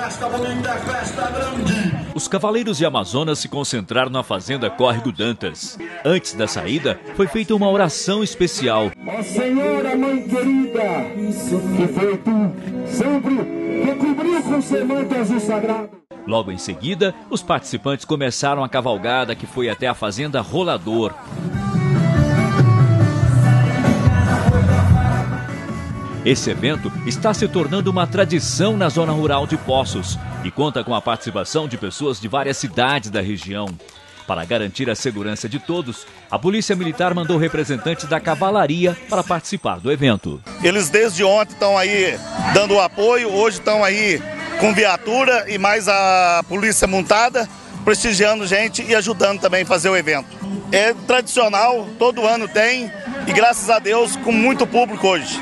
festa bonita, festa grande. Os cavaleiros de Amazonas se concentraram na fazenda Córrego Dantas. Antes da saída, foi feita uma oração especial. Ó Senhora, Mãe querida, que foi tu sempre que cobriu com seu manto azul sagrado. Logo em seguida, os participantes começaram a cavalgada que foi até a fazenda Rolador. Esse evento está se tornando uma tradição na zona rural de Poços e conta com a participação de pessoas de várias cidades da região. Para garantir a segurança de todos, a Polícia Militar mandou representantes da cavalaria para participar do evento. Eles desde ontem estão aí dando apoio, hoje estão aí com viatura e mais a polícia montada, prestigiando gente e ajudando também a fazer o evento. É tradicional, todo ano tem e graças a Deus com muito público hoje.